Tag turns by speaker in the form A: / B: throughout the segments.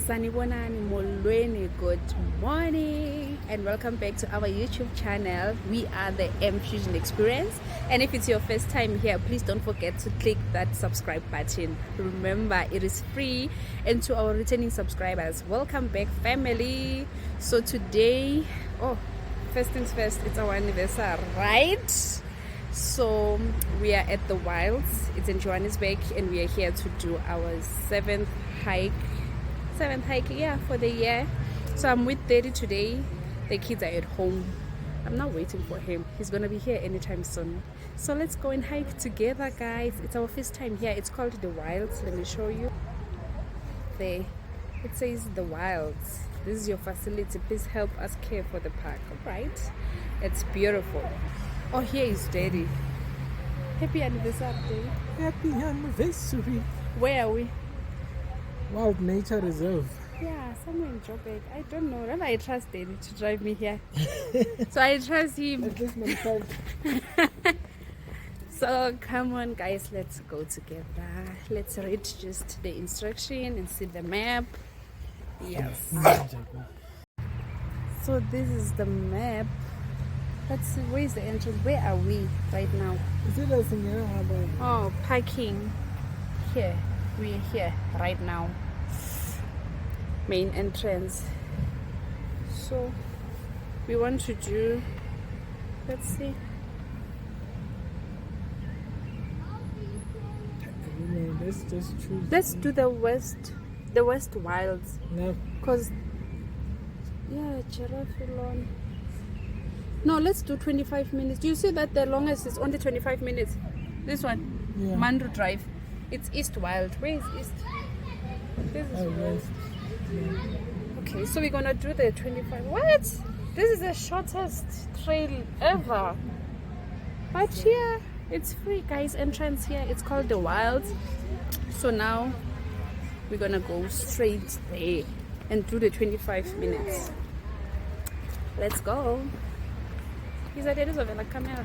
A: Sanibonani molweni, good morning and welcome back to our YouTube channel. We are the M Fusion Experience, and if it's your first time here, please don't forget to click that subscribe button. Remember, it is free. And to our returning subscribers, welcome back, family. So today, first things first, it's our anniversary, right? So we are at the Wilds. It's in Johannesburg, and we are here to do our seventh hike, for the year. So I'm with Daddy today. The kids are at home. I'm not waiting for him. He's gonna be here anytime soon. So let's go and hike together, guys. It's our first time here. It's called the Wilds. Let me show you. There, it says the Wilds. This is your facility. Please help us care for the park. All right, it's beautiful. Oh, here is Daddy. Happy anniversary, Daddy.
B: Happy anniversary.
A: Where are we?
B: Wild Nature Reserve.
A: Yeah, somewhere in Joburg. I don't know. Remember, I trust Daddy to drive me here. So I trust him.
B: At least myself.
A: So come on, guys, let's go together. Let's read just the instruction and see the map. Yes. So this is the map. Let's see, where is the entrance? Where are we right now?
B: Is it a Singera Harbour?
A: Oh, parking. Here. We're here right now. Main entrance. So we want to do, let's see.
B: Let's just choose.
A: Let's do the west wilds.
B: No.
A: Cause giraffe alone. No, let's do 25 minutes. Do you see that the longest is only 25 minutes? This one,
B: Yeah.
A: Mandro Drive. It's East Wild. Where is East? This is
B: West.
A: Okay, so we're gonna do the 25. What? This is the shortest trail ever. But here, it's free, guys. Entrance here. It's called the Wilds. So now we're gonna go straight there and do the 25 minutes. Let's go. Is that it? Is over the camera?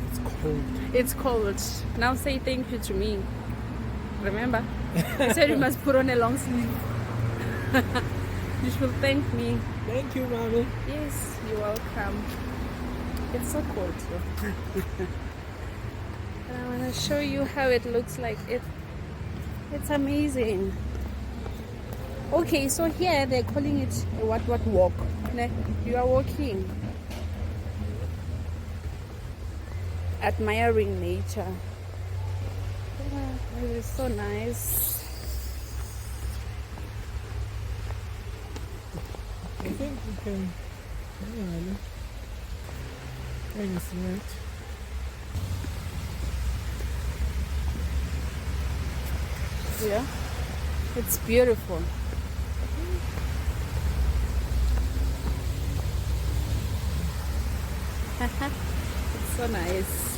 B: It's cold.
A: It's cold. Now say thank you to me. Remember? I said you must put on a long sleeve. You should thank me.
B: Thank you, Mommy.
A: Yes, you're welcome. It's so cold here. And I want to show you how it looks like. It's amazing. Okay, so here they're calling it a what walk. You are walking, admiring nature. Yeah, it is so nice.
B: I think we can. Can you see it?
A: Yeah, it's beautiful. It's so nice.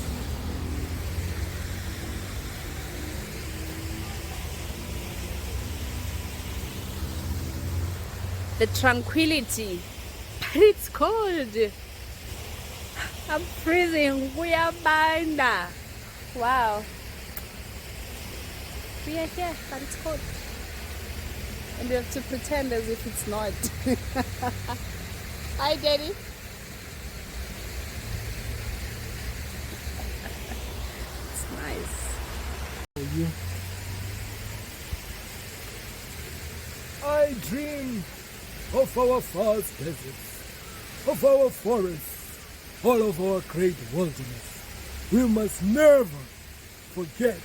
A: The tranquility, but it's cold. I'm freezing. We are banda. Wow. We are here, but it's cold. And we have to pretend as if it's not. Hi, Daddy. It's nice.
B: For you. I dream of our vast deserts, of our forests, all of our great wilderness. We must never forget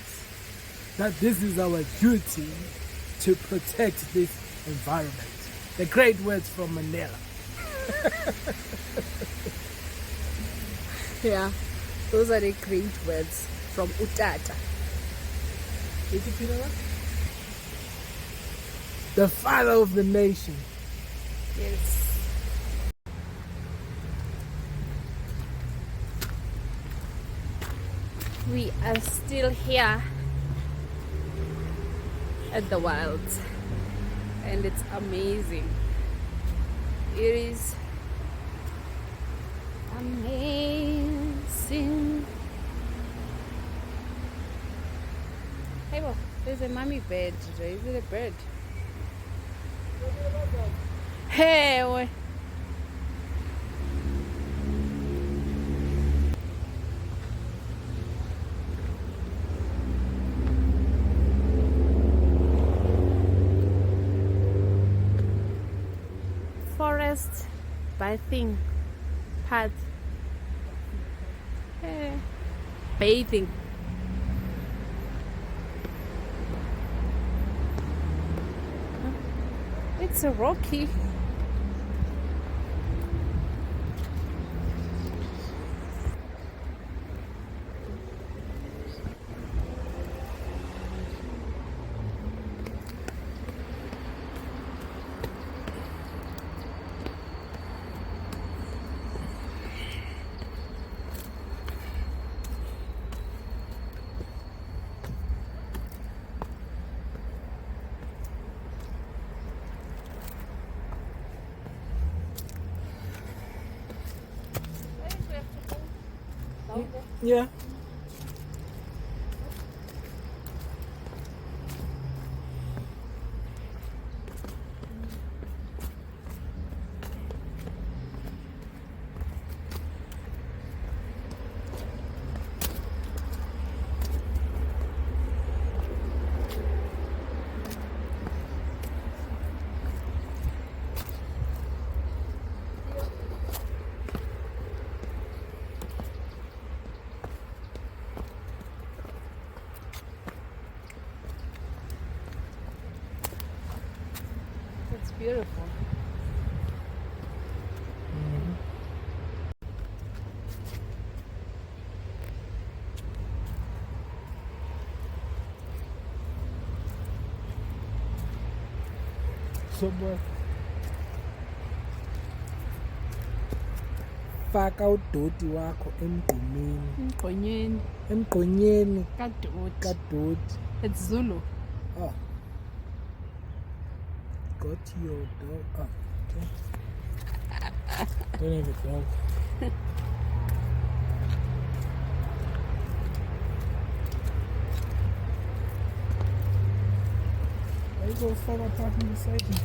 B: that this is our duty to protect this environment. The great words from Mandela.
A: Yeah, those are the great words from Utata.
B: The father of the nation.
A: Yes. We are still here at the Wilds, and it's amazing. It is amazing. Hey, There's a mummy bird. Is it a bird? Hey, forest bathing path. Hey. Bathing. It's a rocky.
B: Yeah.
A: It's beautiful.
B: Somewhere. Faka udoti wakho emgqonyeni. Emgqonyeni kadoti.
A: It's Zulu.
B: Ah. Got your dog. Ah. Okay. Don't have a dog. Why you go further parking beside me?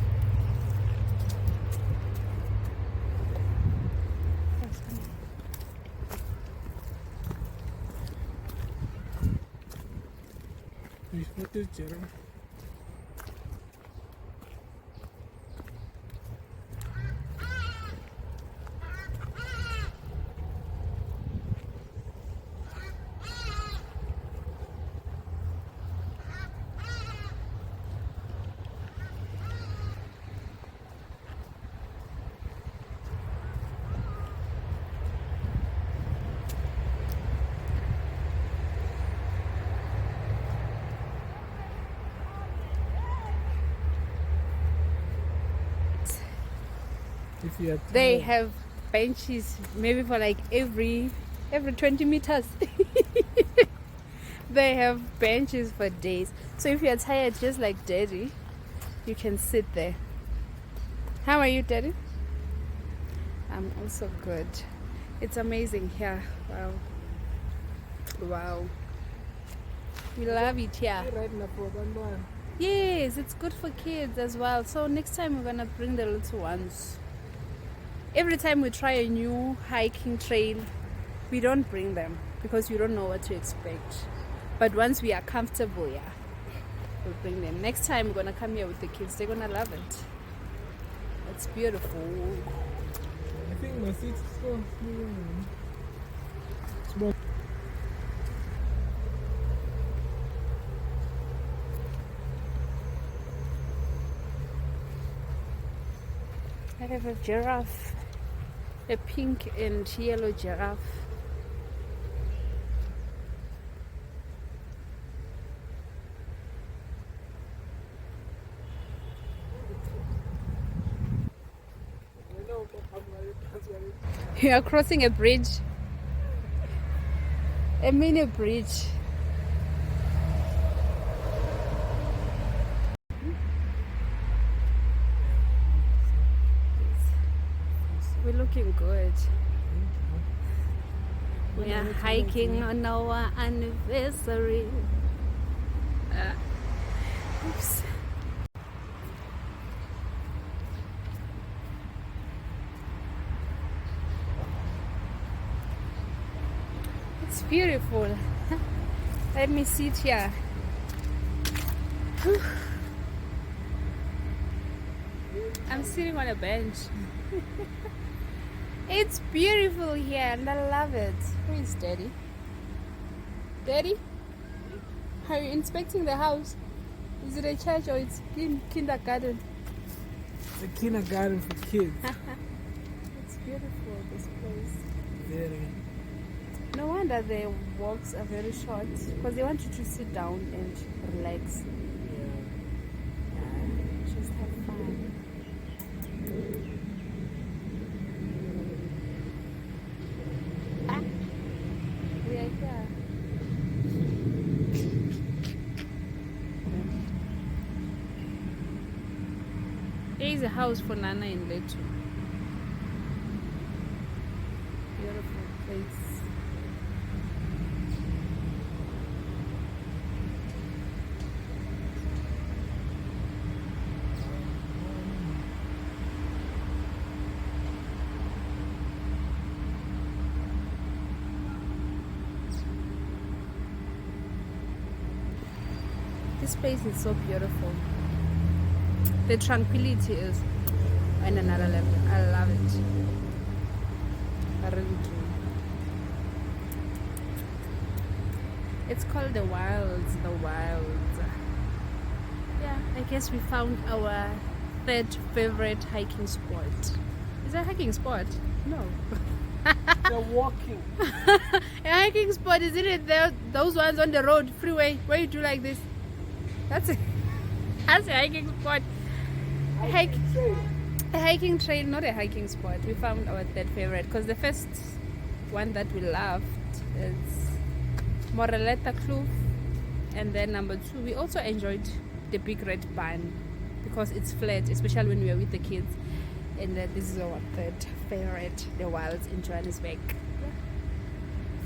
B: What is giraffe? If you are
A: They
B: tired.
A: have benches maybe for like every 20 meters. They have benches for days. So if you're tired just like Daddy, you can sit there. How are you, Daddy? I'm also good. It's amazing here. Wow. Wow. We love it here.
B: Right now for one.
A: Yes, it's good for kids as well. So next time we're gonna bring the little ones. Every time we try a new hiking trail, we don't bring them because you don't know what to expect. But once we are comfortable, yeah, we'll bring them. Next time we're gonna come here with the kids. They're gonna love it. It's beautiful.
B: I think my seat's so small.
A: I have a giraffe, a pink and yellow giraffe. You are crossing a bridge, a mini bridge. We're looking good. We are hiking on our anniversary. It's beautiful. Let me sit here. I'm sitting on a bench. It's beautiful here and I love it. Who is Daddy? Daddy? Are you inspecting the house? Is it a church or it's kindergarten?
B: It's a kindergarten for kids.
A: It's beautiful, this place.
B: Very.
A: No wonder the walks are very short because they want you to sit down and relax. Just have fun. We are here. There is a house for Nana in Leto. Beautiful place. This place is so beautiful. The tranquility is on another level. I love it. I really do. It's called the Wilds. The Wilds. Yeah, I guess we found our third favorite hiking spot. Is that a hiking spot? No.
B: They're walking.
A: A hiking spot, isn't it? Those ones on the road, freeway, where you do like this. That's a hiking spot. A hiking trail, not a hiking spot. We found our third favorite because the first one that we loved is Moreleta Kloof, and then number 2 we also enjoyed the Big Red Barn because it's flat, especially when we are with the kids. And this is our third favorite, the Wilds in Johannesburg.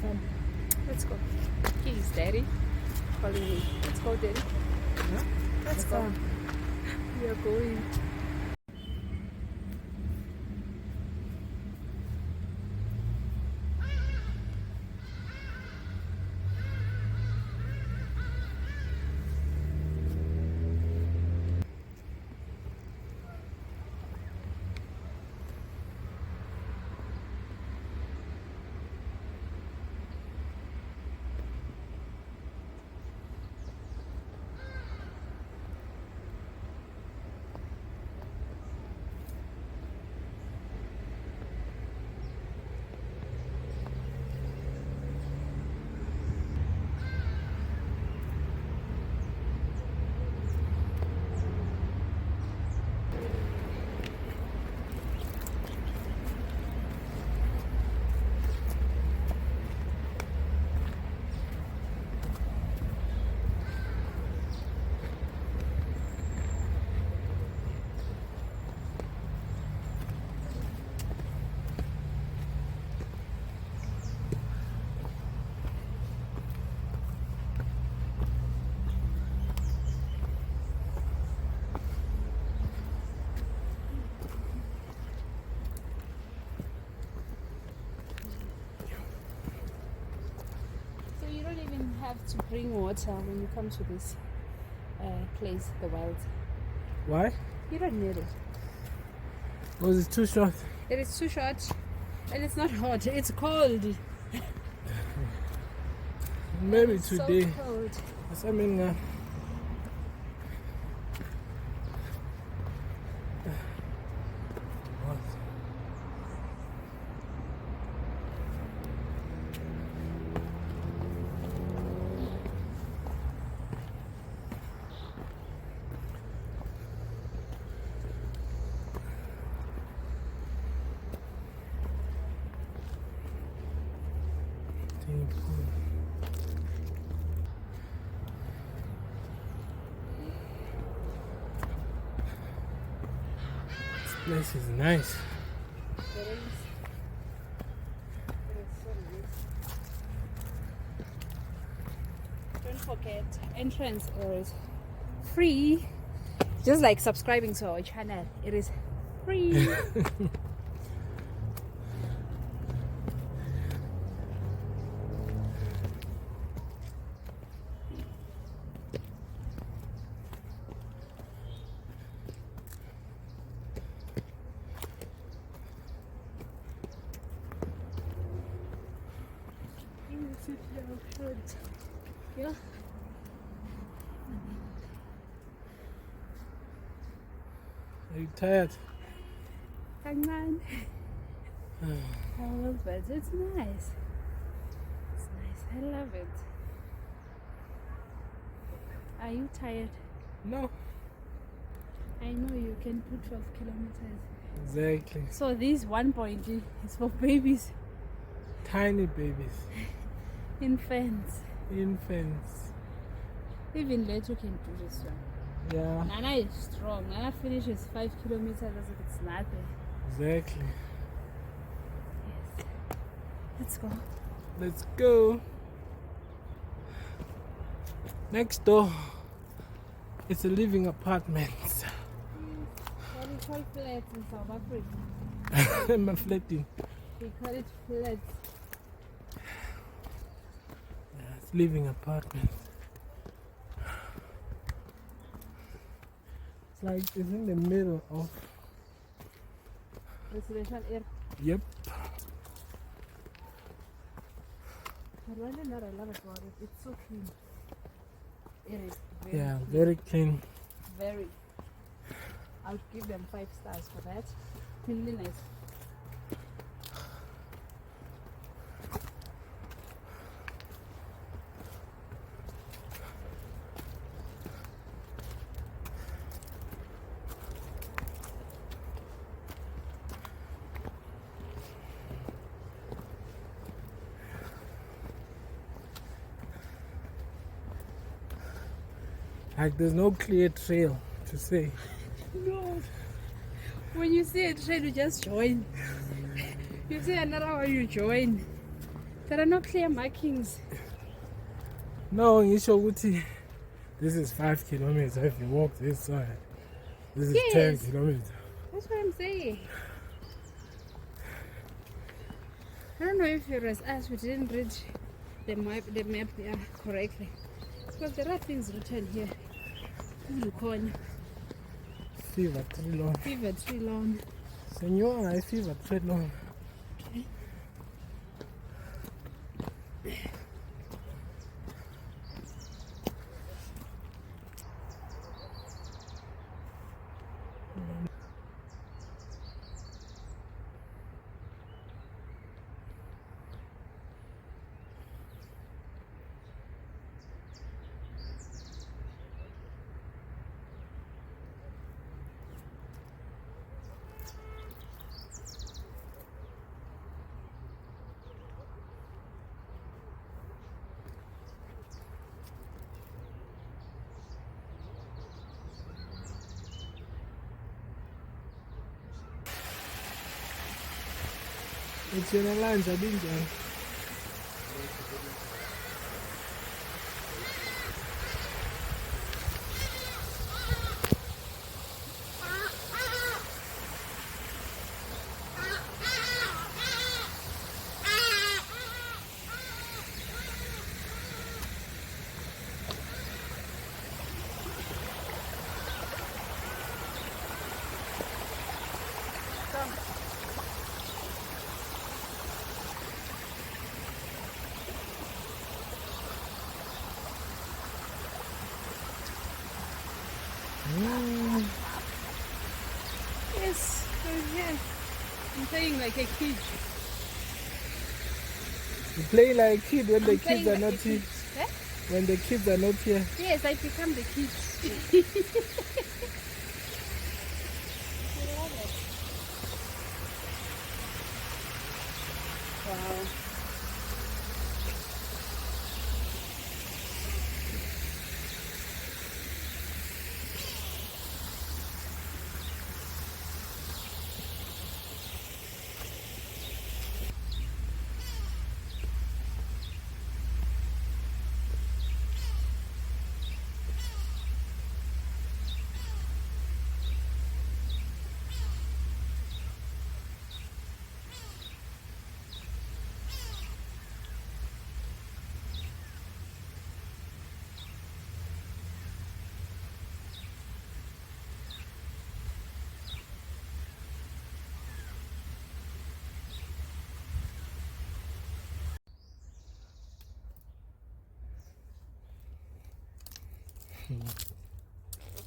A: Yeah. Let's go. He's Daddy calling me. Let's go, Daddy.
B: Yeah?
A: Let's go. We are going. Have to bring water when you come to this place, the Wilds.
B: Why?
A: You don't need it.
B: Was it too short?
A: It is too short and it's not hot, it's cold.
B: Maybe
A: it's
B: today.
A: So cold.
B: I mean, this is nice.
A: It is so nice. Don't forget, entrance is free. Just like subscribing to our channel, it is free.
B: Are you tired?
A: Kancane. But it's nice. It's nice. I love it. Are you tired?
B: No.
A: I know you can do 12 kilometers.
B: Exactly.
A: So this 1 point is for babies,
B: Tiny babies.
A: infants.
B: Infants.
A: Even Leto can do this one.
B: Yeah.
A: Nana is strong. Nana finishes 5 kilometers as if it's nothing.
B: Exactly.
A: Yes. Let's go.
B: Let's go. Next door, it's a living apartment.
A: What do you call flats in South Africa?
B: I'm flatting.
A: We call it flats.
B: Yeah, it's living apartment. It's like it's in the middle of.
A: Residential area.
B: Yep.
A: But one thing that I love about it, it's so clean. It is very
B: Yeah,
A: clean.
B: very clean.
A: Very. I'll give them 5 stars for that. Cleanliness.
B: Like there's no clear trail to say.
A: No. When you see a train, you just join. You see another one, you join. There are no clear markings.
B: No, ngisho ukuthi this is 5 kilometers if you walk this side. This is
A: Yes.
B: 10 kilometers.
A: That's what I'm saying. I don't know if it was us who didn't read the map yeah, correctly. Because there are things written here. Ulukhona,
B: Fever tree long.
A: fever tree lawn.
B: Senor, I fever tree long.
A: Okay.
B: It's in a line, I didn't go.
A: Yes, we're here. I'm playing like a kid.
B: You play like a kid when the
A: I'm
B: kids
A: playing
B: are
A: like
B: not
A: a
B: here.
A: kid. Eh?
B: When the kids are not here.
A: Yes, I become the kid. I love it. Wow.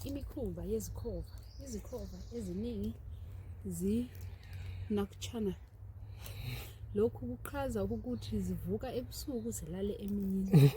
A: Imikhumba yezikhova. izikhova eziningi zi-nocturnal. Lokhu kuchaza ukuthi zivuka ebusuku zilale emini.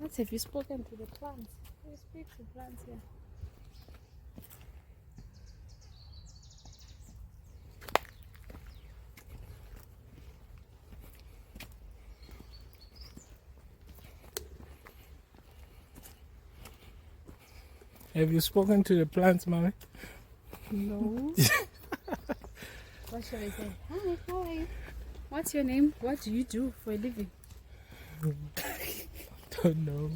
A: What have you spoken to the plants? You speak to plants here.
B: Have you spoken to the plants, Mommy?
A: No. What shall I say? Hi, how are you? What's your name? What do you do for a living?
B: Don't know.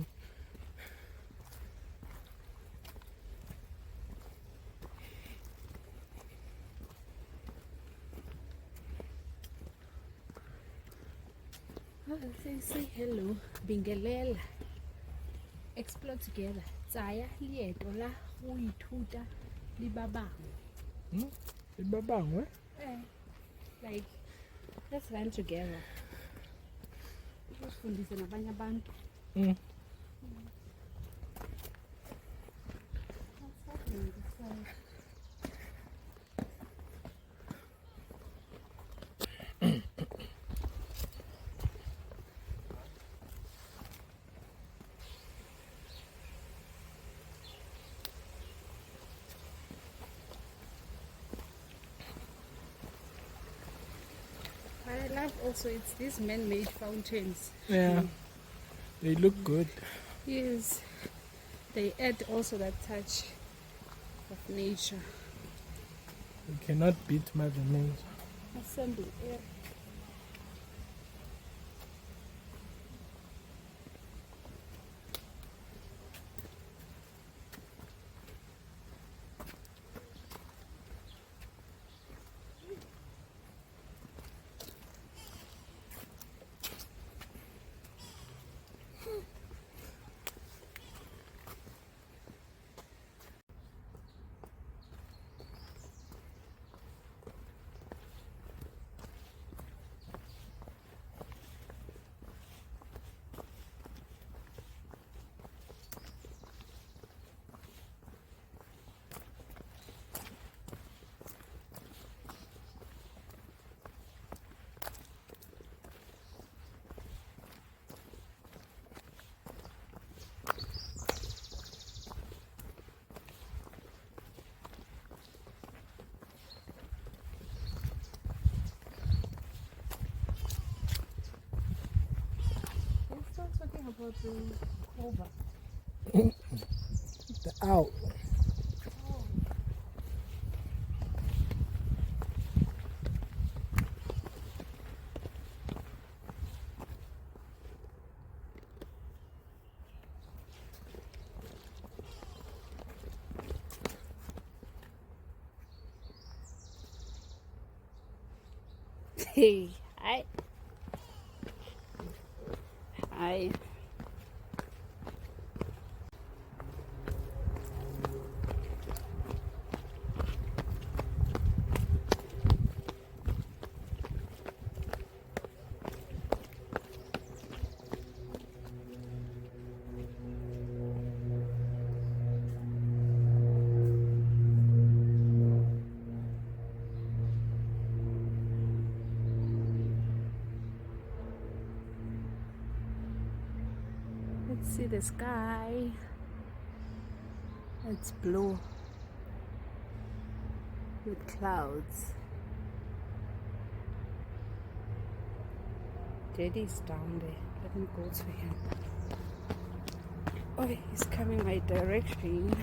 A: Oh, say hello. Bingelela. Explore together. Tsaya lieto la go ithuta le ba bangwe.
B: Ibabangwe?
A: Like, let's learn together. Usifundise nabanye abantu. What's happening this side? What I love also, it's these man-made fountains.
B: Yeah. They look good.
A: Yes, they add also that touch of nature.
B: You cannot beat Mother Nature.
A: Assembly air. About the clover.
B: The owl.
A: Oh. Hey, hi. Hi. Let's see the sky. It's blue with clouds. Daddy's down there. Let me go to him. Oh, he's coming my direction.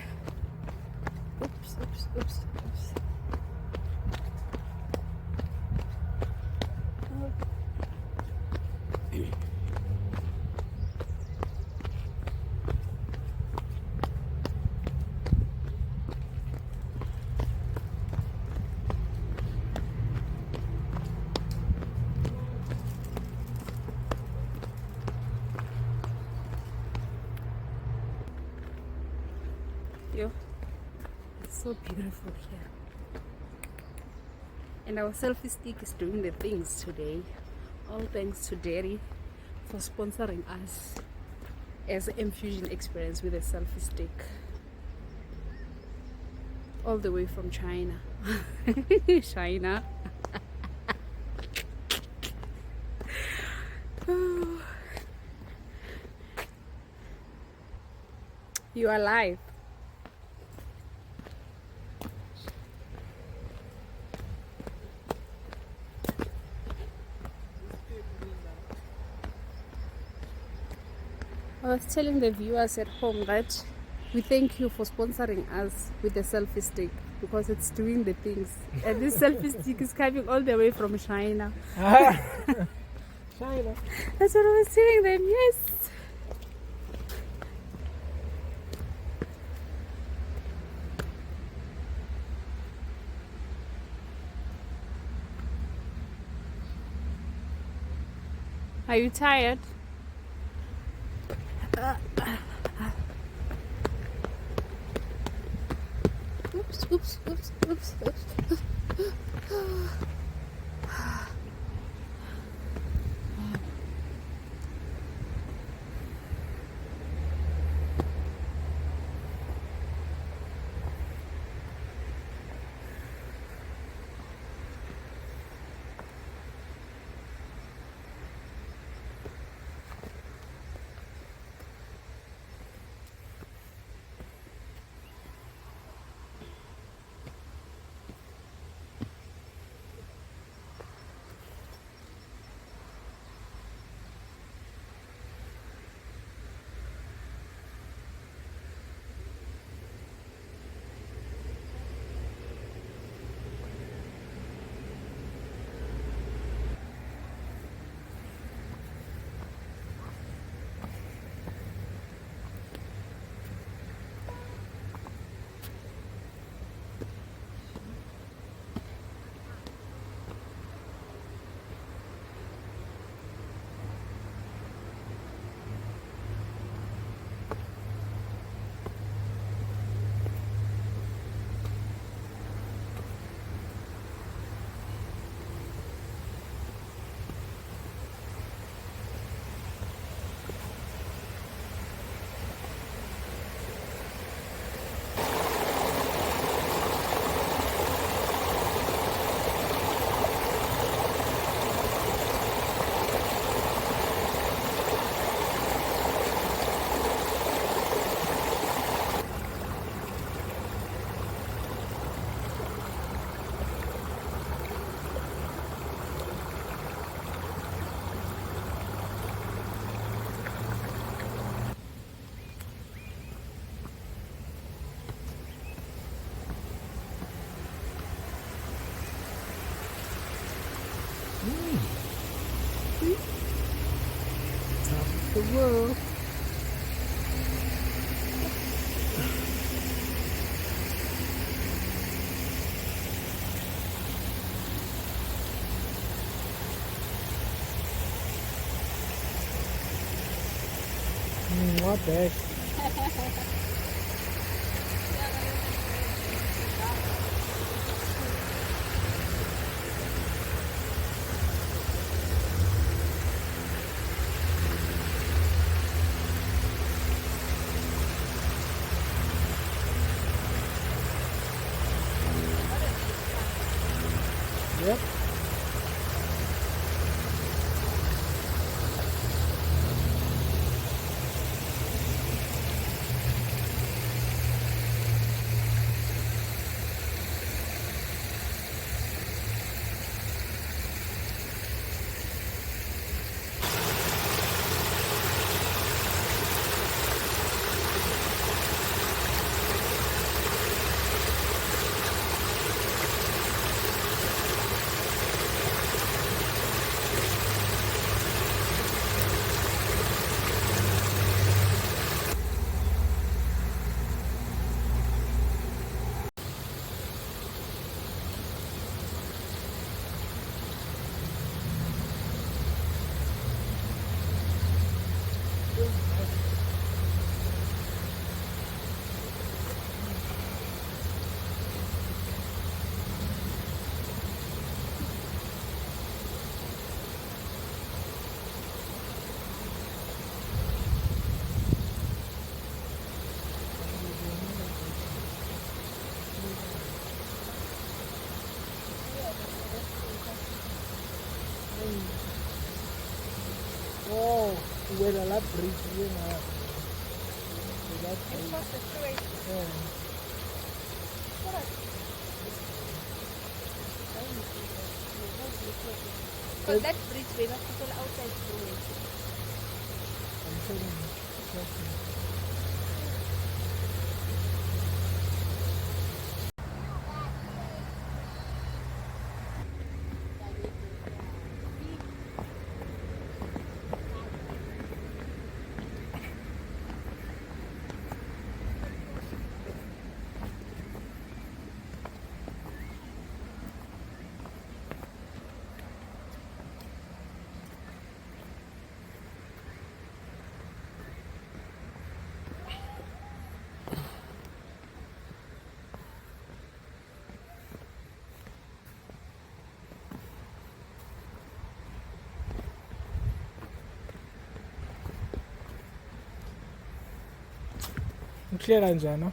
A: Oops, oops, oops, oops. Oh. so beautiful here. And our selfie stick is doing the things today. All thanks to Dairy for sponsoring us as an Fusion experience with a selfie stick. All the way from China. China. You are alive. I was telling the viewers at home that we thank you for sponsoring us with the selfie stick because it's doing the things. And this selfie stick is coming all the way from China.
B: China.
A: That's what I was telling them, yes. Are you tired? Oops, oops, oops, oops, oops.
B: Top of the world. What bag? Yep. where the lab bridge, you know. That
A: You cross the freeway. Because that bridge, they must people outside the freeway.
B: I'm telling you. Trust me. Clear kanjani?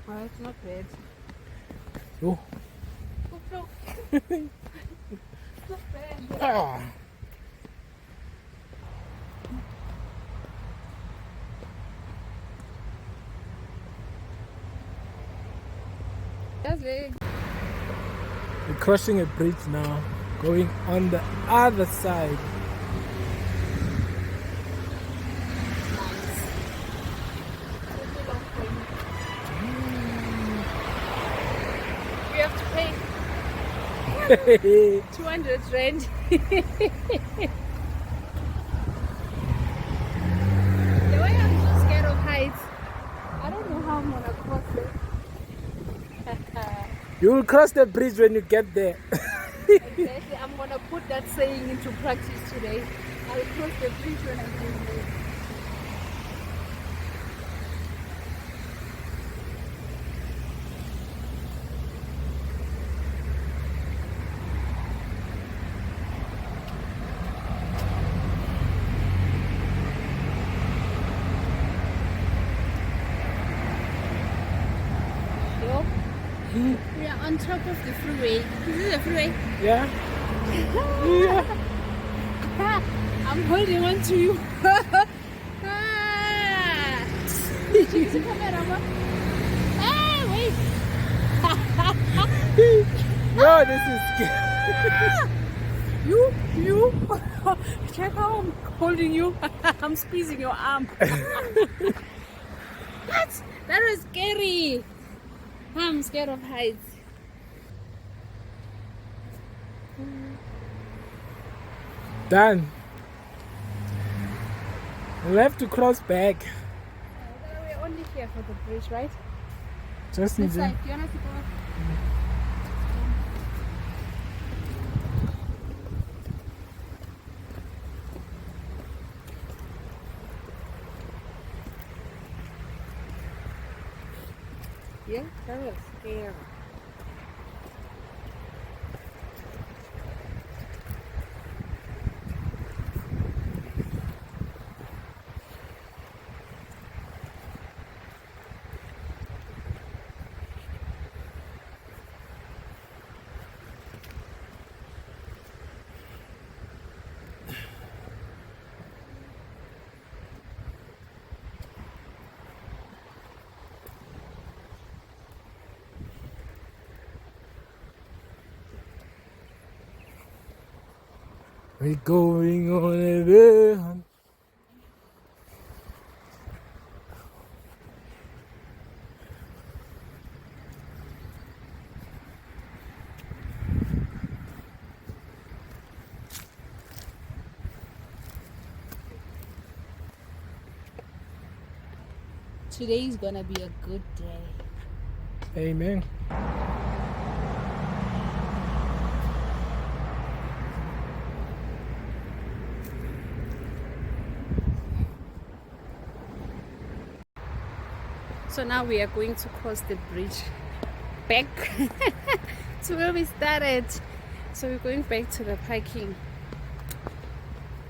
A: Oh, it's not bad.
B: Yo.
A: It's not bad.
B: Ah.
A: That's big.
B: We're crossing a bridge now, going on the other side.
A: We have to pay 200 rand. The way I'm so scared of heights, I don't know how I'm gonna cross it.
B: You will cross the bridge when you get there.
A: Exactly. I'm gonna put that saying into practice today. I'll cross the bridge when I get there. Yo, we are on top of the freeway. This is the freeway.
B: Yeah? Yeah.
A: I'm holding on to you. Did you see camera? Ah, wait.
B: Yo, this is scary.
A: You. Check how I'm holding you. I'm squeezing your arm. What? That was scary. I'm scared of heights.
B: Done. We'll have to cross back.
A: We're only here for the bridge, right?
B: Just
A: This
B: in
A: side. Do you want us to go? Yeah, that was scary.
B: We're going on a run.
A: Today is gonna be a good day.
B: Amen.
A: So now we are going to cross the bridge back to where we started. So we're going back to the parking.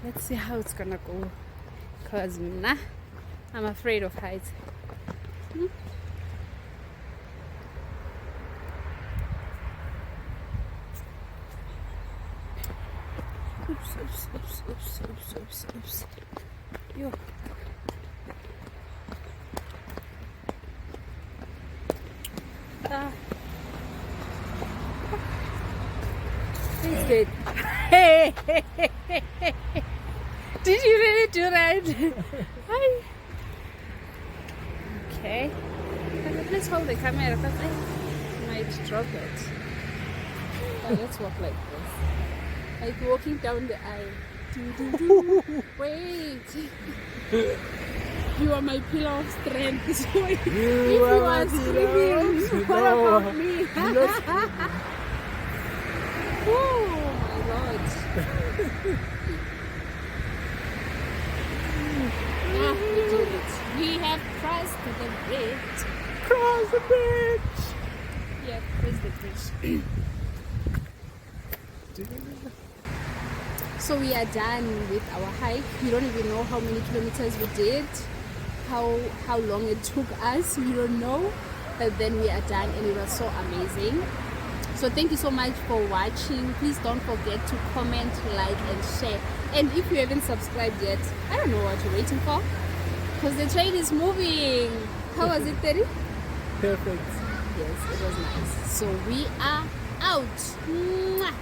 A: Let's see how it's gonna go. Cause I'm afraid of heights. Oops. Yo. It's good. Hey. Did you really do that? Hi. Okay. Let's hold the camera because I might drop it. Let's walk like this. Like walking down the aisle. Wait. You are my pillar of strength. So if you are screaming, what about me? Oh my Lord. We did it. We have crossed the bridge.
B: Cross the bridge.
A: Yeah, crossed the bridge. So we are done with our hike. We don't even know how many kilometers we did, how long it took us. We don't know, but then we are done, and it was so amazing. So thank you so much for watching. Please don't forget to comment, like, and share. And if you haven't subscribed yet, I don't know what you're waiting for, because the train is moving. How was it, Teddy?
B: Perfect.
A: Yes, it was nice. So we are out. Mwah.